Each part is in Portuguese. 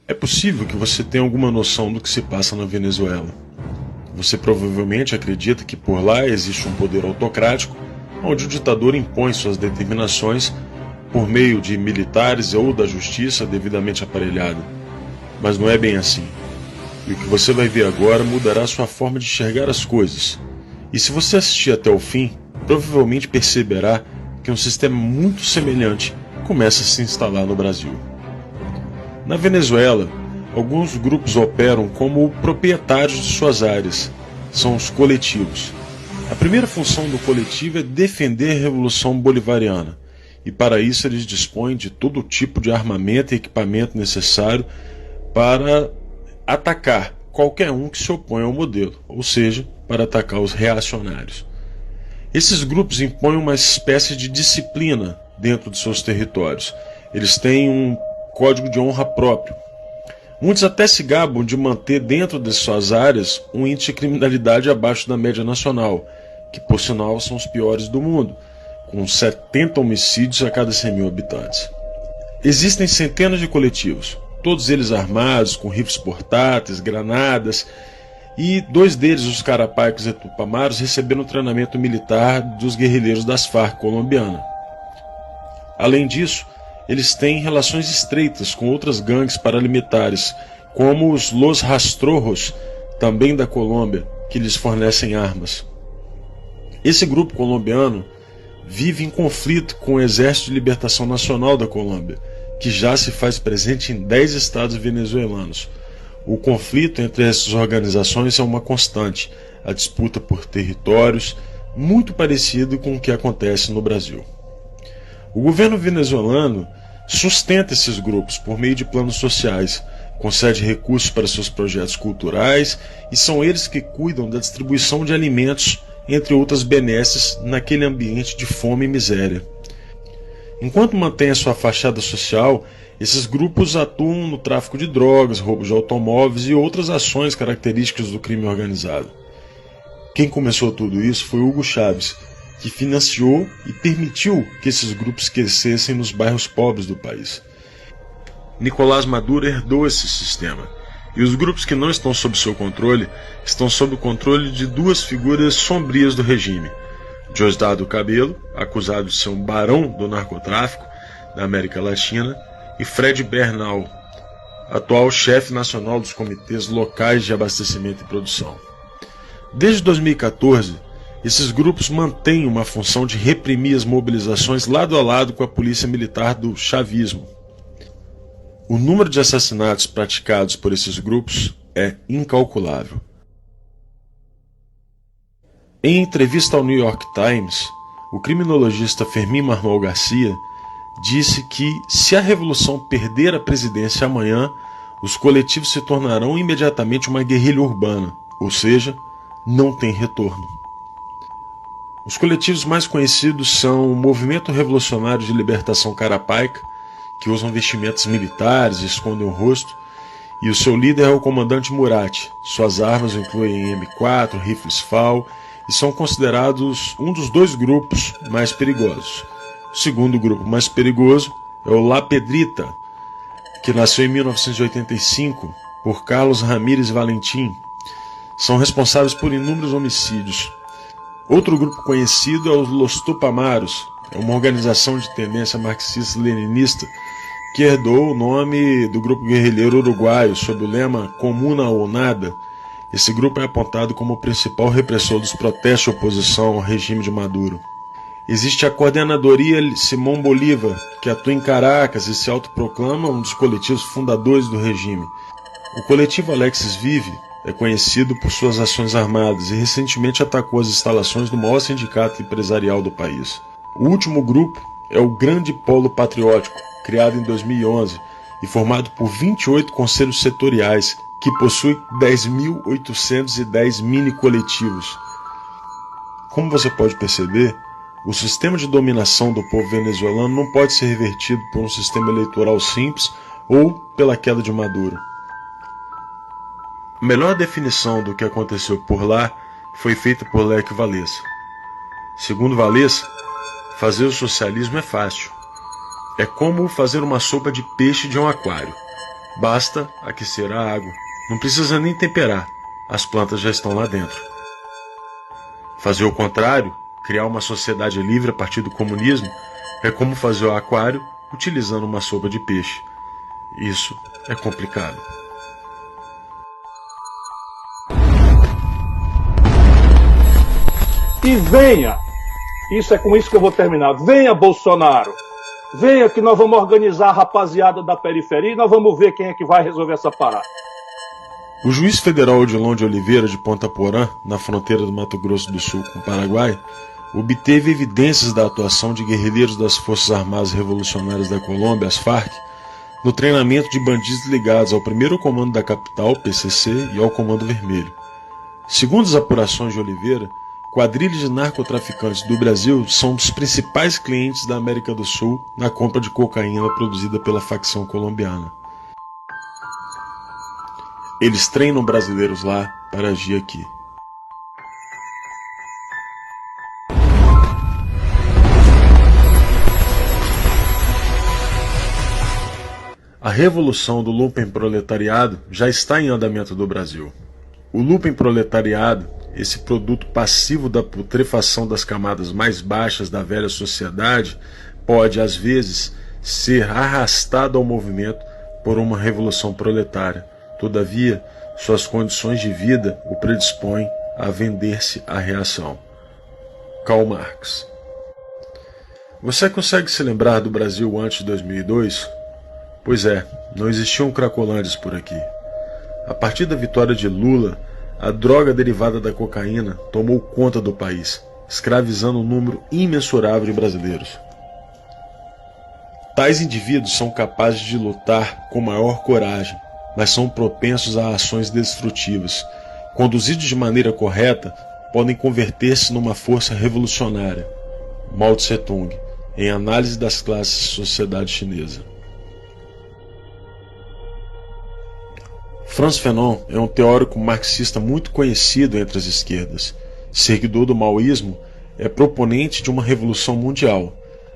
É possível que você tenha alguma noção do que se passa na Venezuela. Você provavelmente acredita que por lá existe um poder autocrático, onde o ditador impõe suas determinações por meio de militares ou da justiça devidamente aparelhada. Mas não é bem assim. E o que você vai ver agora mudará sua forma de enxergar as coisas. E se você assistir até o fim, provavelmente perceberá que um sistema muito semelhante começa a se instalar no Brasil. Na Venezuela, alguns grupos operam como proprietários de suas áreas. São os coletivos. A primeira função do coletivo é defender a Revolução Bolivariana, e para isso eles dispõem de todo tipo de armamento e equipamento necessário para atacar qualquer um que se opõe ao modelo, ou seja, para atacar os reacionários. Esses grupos impõem uma espécie de disciplina dentro de seus territórios. Eles têm um código de honra próprio. Muitos até se gabam de manter dentro de suas áreas um índice de criminalidade abaixo da média nacional, que por sinal são os piores do mundo, com 70 homicídios a cada 100 mil habitantes. Existem centenas de coletivos, todos eles armados, com rifles portáteis, granadas, e 2 deles, os Carapaicos e Tupamaros, receberam treinamento militar dos guerrilheiros das Farc colombiana. Além disso, eles têm relações estreitas com outras gangues paramilitares, como os Los Rastrojos, também da Colômbia, que lhes fornecem armas. Esse grupo colombiano vive em conflito com o Exército de Libertação Nacional da Colômbia, que já se faz presente em 10 estados venezuelanos. O conflito entre essas organizações é uma constante, a disputa por territórios, muito parecido com o que acontece no Brasil. O governo venezuelano sustenta esses grupos por meio de planos sociais, concede recursos para seus projetos culturais e são eles que cuidam da distribuição de alimentos, entre outras benesses, naquele ambiente de fome e miséria. Enquanto mantém a sua fachada social, esses grupos atuam no tráfico de drogas, roubo de automóveis e outras ações características do crime organizado. Quem começou tudo isso foi Hugo Chávez, que financiou e permitiu que esses grupos crescessem nos bairros pobres do país. Nicolás Maduro herdou esse sistema, e os grupos que não estão sob seu controle estão sob o controle de 2 figuras sombrias do regime: Diosdado Cabello, acusado de ser um barão do narcotráfico da América Latina, e Fred Bernal, atual chefe nacional dos comitês locais de abastecimento e produção. Desde 2014, esses grupos mantêm uma função de reprimir as mobilizações lado a lado com a polícia militar do chavismo. O número de assassinatos praticados por esses grupos é incalculável. Em entrevista ao New York Times, o criminologista Fermín Manuel Garcia disse que, se a revolução perder a presidência amanhã, os coletivos se tornarão imediatamente uma guerrilha urbana, ou seja, não tem retorno. Os coletivos mais conhecidos são o Movimento Revolucionário de Libertação Carapaica, que usam vestimentas militares e escondem o rosto, e o seu líder é o comandante Murat. Suas armas incluem M4, rifles FAL, e são considerados um dos 2 grupos mais perigosos. O segundo grupo mais perigoso é o La Pedrita, que nasceu em 1985 por Carlos Ramírez Valentim. São responsáveis por inúmeros homicídios. Outro grupo conhecido é os Los Tupamaros, é uma organização de tendência marxista-leninista que herdou o nome do grupo guerrilheiro uruguaio sob o lema Comuna ou Nada. Esse grupo é apontado como o principal repressor dos protestos de oposição ao regime de Maduro. Existe a Coordenadoria Simón Bolívar, que atua em Caracas e se autoproclama um dos coletivos fundadores do regime. O coletivo Alexis Vive é conhecido por suas ações armadas e recentemente atacou as instalações do maior sindicato empresarial do país. O último grupo é o Grande Polo Patriótico, criado em 2011 e formado por 28 conselhos setoriais, que possui 10.810 mini-coletivos. Como você pode perceber, o sistema de dominação do povo venezuelano não pode ser revertido por um sistema eleitoral simples ou pela queda de Maduro. A melhor definição do que aconteceu por lá foi feita por Lech Walesa. Segundo Walesa, fazer o socialismo é fácil. É como fazer uma sopa de peixe de um aquário. Basta aquecer a água. Não precisa nem temperar. As plantas já estão lá dentro. Fazer o contrário, criar uma sociedade livre a partir do comunismo, é como fazer o aquário utilizando uma sopa de peixe. Isso é complicado. E venha, isso é com isso que eu vou terminar, venha Bolsonaro, venha que nós vamos organizar a rapaziada da periferia e nós vamos ver quem é que vai resolver essa parada. O juiz federal Odilon de Oliveira, de Ponta Porã, na fronteira do Mato Grosso do Sul com o Paraguai, obteve evidências da atuação de guerrilheiros das Forças Armadas Revolucionárias da Colômbia, as FARC, no treinamento de bandidos ligados ao 1º Comando da Capital, PCC, e ao Comando Vermelho. Segundo as apurações de Oliveira, quadrilhas de narcotraficantes do Brasil são dos principais clientes da América do Sul na compra de cocaína produzida pela facção colombiana. Eles treinam brasileiros lá para agir aqui. A revolução do lumpenproletariado já está em andamento no Brasil. O lumpenproletariado, esse produto passivo da putrefação das camadas mais baixas da velha sociedade, pode, às vezes, ser arrastado ao movimento por uma revolução proletária. Todavia, suas condições de vida o predispõem a vender-se à reação. Karl Marx. Você consegue se lembrar do Brasil antes de 2002? Pois é, não existiam cracolândias por aqui. A partir da vitória de Lula, a droga derivada da cocaína tomou conta do país, escravizando um número imensurável de brasileiros. Tais indivíduos são capazes de lutar com maior coragem, mas são propensos a ações destrutivas. Conduzidos de maneira correta, podem converter-se numa força revolucionária. Mao Tse Tung, em Análise das Classes e Sociedade Chinesa. Frantz Fanon é um teórico marxista muito conhecido entre as esquerdas. Seguidor do maoísmo, é proponente de uma revolução mundial,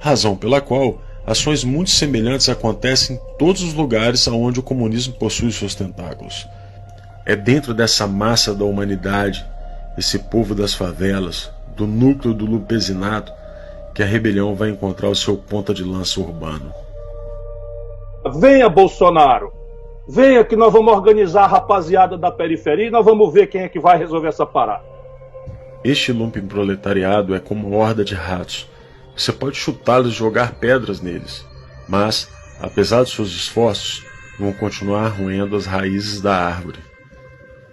razão pela qual ações muito semelhantes acontecem em todos os lugares onde o comunismo possui seus tentáculos. É dentro dessa massa da humanidade, esse povo das favelas, do núcleo do lumpesinato, que a rebelião vai encontrar o seu ponta de lança urbano. Venha Bolsonaro, venha que nós vamos organizar a rapaziada da periferia e nós vamos ver quem é que vai resolver essa parada. Este lumpenproletariado é como uma horda de ratos. Você pode chutá-los e jogar pedras neles, mas, apesar de seus esforços, vão continuar roendo as raízes da árvore.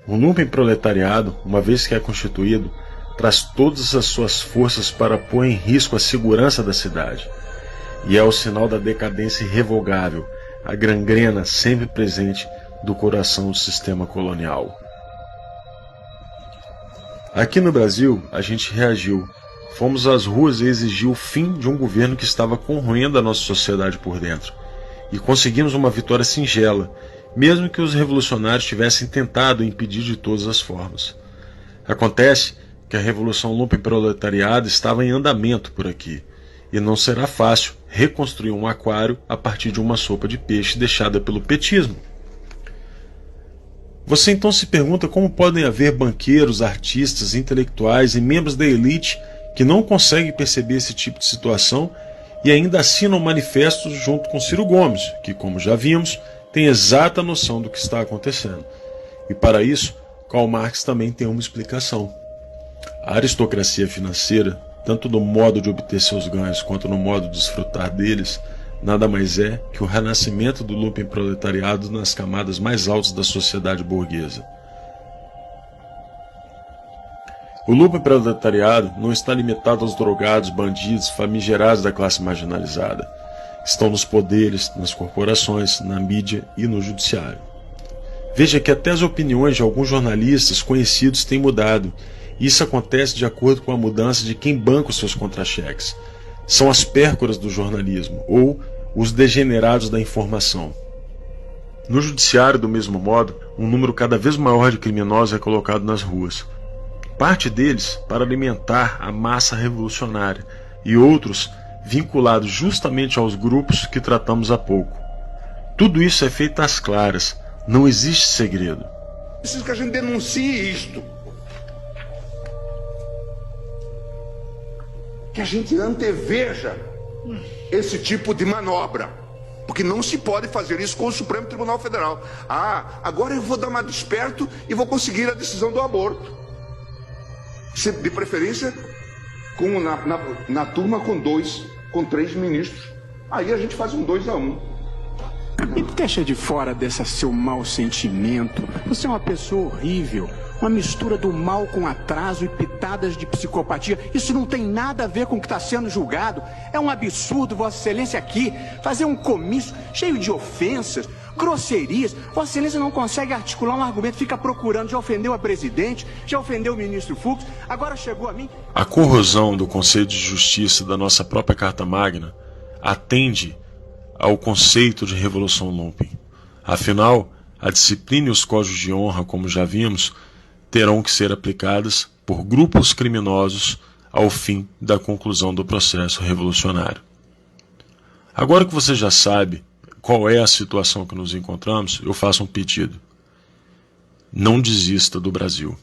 O lumpenproletariado, uma vez que é constituído, traz todas as suas forças para pôr em risco a segurança da cidade. E é o sinal da decadência irrevogável, a gangrena sempre presente do coração do sistema colonial. Aqui no Brasil, a gente reagiu. Fomos às ruas e exigiu o fim de um governo que estava corroendo a nossa sociedade por dentro. E conseguimos uma vitória singela, mesmo que os revolucionários tivessem tentado impedir de todas as formas. Acontece que a revolução lumpenproletariada estava em andamento por aqui, e não será fácil reconstruir um aquário a partir de uma sopa de peixe deixada pelo petismo. Você então se pergunta como podem haver banqueiros, artistas, intelectuais e membros da elite que não conseguem perceber esse tipo de situação e ainda assinam manifestos junto com Ciro Gomes, que, como já vimos, tem exata noção do que está acontecendo. E para isso, Karl Marx também tem uma explicação. A aristocracia financeira, tanto no modo de obter seus ganhos quanto no modo de desfrutar deles, nada mais é que o renascimento do lumpenproletariado nas camadas mais altas da sociedade burguesa. O lumpenproletariado não está limitado aos drogados, bandidos, famigerados da classe marginalizada. Estão nos poderes, nas corporações, na mídia e no judiciário. Veja que até as opiniões de alguns jornalistas conhecidos têm mudado. Isso acontece de acordo com a mudança de quem banca os seus contra-cheques. São as pércoras do jornalismo, ou os degenerados da informação. No judiciário, do mesmo modo, um número cada vez maior de criminosos é colocado nas ruas. Parte deles para alimentar a massa revolucionária, e outros vinculados justamente aos grupos que tratamos há pouco. Tudo isso é feito às claras, não existe segredo. Preciso que a gente denuncie isto. Que a gente anteveja esse tipo de manobra. Porque não se pode fazer isso com o Supremo Tribunal Federal. Agora eu vou dar uma desperto e vou conseguir a decisão do aborto. De preferência, na turma com 3 ministros. Aí a gente faz um 2-1. E deixa de fora desse seu mau sentimento. Você é uma pessoa horrível. Uma mistura do mal com atraso e pitadas de psicopatia. Isso não tem nada a ver com o que está sendo julgado. É um absurdo, Vossa Excelência, aqui fazer um comício cheio de ofensas, grosserias. Vossa Excelência não consegue articular um argumento, fica procurando. Já ofendeu a presidente, já ofendeu o ministro Fux, agora chegou a mim. A corrosão do Conselho de Justiça da nossa própria Carta Magna atende ao conceito de Revolução Lumpen. Afinal, a disciplina e os códigos de honra, como já vimos, terão que ser aplicadas por grupos criminosos ao fim da conclusão do processo revolucionário. Agora que você já sabe qual é a situação que nos encontramos, eu faço um pedido. Não desista do Brasil.